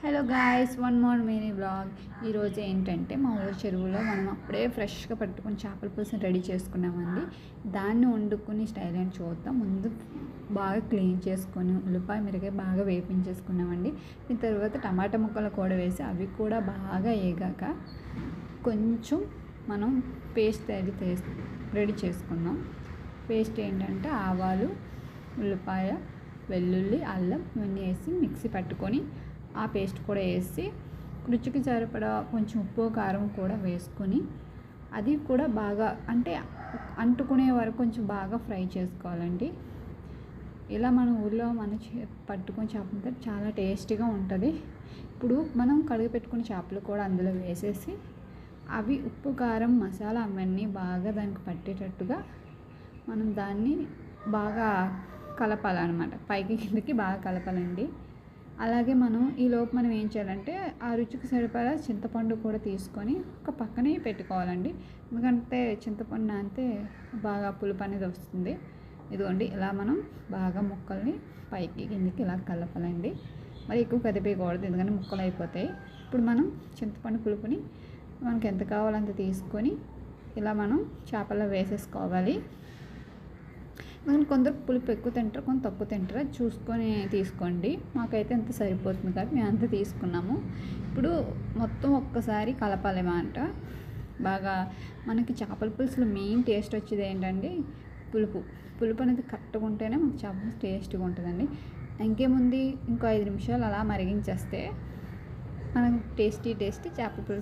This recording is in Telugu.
Hello guys, one more mini blog. ఈరోజు ఏంటంటే మా ఊరి చెరువులో మనం అప్పుడే ఫ్రెష్గా పట్టుకుని చేపల పులుసుని రెడీ చేసుకున్నామండి. దాన్ని వండుకుని స్టైల్ అని చూద్దాం. ముందు బాగా క్లీన్ చేసుకొని ఉల్లిపాయ మిరగాయ బాగా వేపించేసుకున్నామండి. దీని తర్వాత టమాటా ముక్కలు కూడా వేసి అవి కూడా బాగా వేగాక కొంచెం మనం పేస్ట్ రెడీ చేసుకున్నాం. పేస్ట్ ఏంటంటే ఆవాలు, ఉల్లిపాయ, వెల్లుల్లి, అల్లం ఇవన్నీ వేసి మిక్సీ పట్టుకొని ఆ పేస్ట్ కూడా వేసి రుచికి సరిపడా కొంచెం ఉప్పు కారం కూడా వేసుకొని అది కూడా బాగా అంటుకునే వరకు కొంచెం బాగా ఫ్రై చేసుకోవాలండి. ఇలా మన ఊళ్ళో పట్టుకొని చేపలు చాలా టేస్టీగా ఉంటుంది. ఇప్పుడు మనం కడిగి పెట్టుకున్న చేపలు కూడా అందులో వేసేసి అవి ఉప్పు కారం మసాలా అవన్నీ బాగా దానికి పట్టేటట్టుగా మనం దాన్ని బాగా కలపాలన్నమాట. పైకి కిందకి బాగా కలపాలండి. అలాగే ఈలోపు మనం ఏం చేయాలంటే ఆ రుచికి సరిపడా చింతపండు కూడా తీసుకొని ఒక పక్కనే పెట్టుకోవాలండి. ఎందుకంటే చింతపండు నానితే బాగా పులుపు అనేది వస్తుంది. ఇదిగోండి, ఇలా మనం బాగా ముక్కల్ని పైకి కిందకి ఇలా కలపాలండి. మరి ఎక్కువ కదిపేయకూడదు, ఎందుకంటే ముక్కలు అయిపోతాయి. ఇప్పుడు మనం చింతపండు పులుపుని మనకి ఎంత కావాలంత తీసుకొని ఇలా మనం చేపల్లో వేసేసుకోవాలి. కొందరు పులుపు ఎక్కువ తింటారు, కొంత తక్కువ తింటారు. చూసుకొని తీసుకోండి. మాకైతే ఎంత సరిపోతుంది కాబట్టి మేము అంత తీసుకున్నాము. ఇప్పుడు మొత్తం ఒక్కసారి కలపాలి అన్నమాట. బాగా మనకి చేపల పులుసులో మెయిన్ టేస్ట్ వచ్చేది ఏంటంటే పులుపు అనేది కరెక్ట్గా ఉంటేనే మనకు చేపల టేస్ట్గా ఉంటుందండి. ఇంకేముంది, ఇంకో 5 నిమిషాలు అలా మరిగించేస్తే మనకు టేస్టీ చేపల పులుసు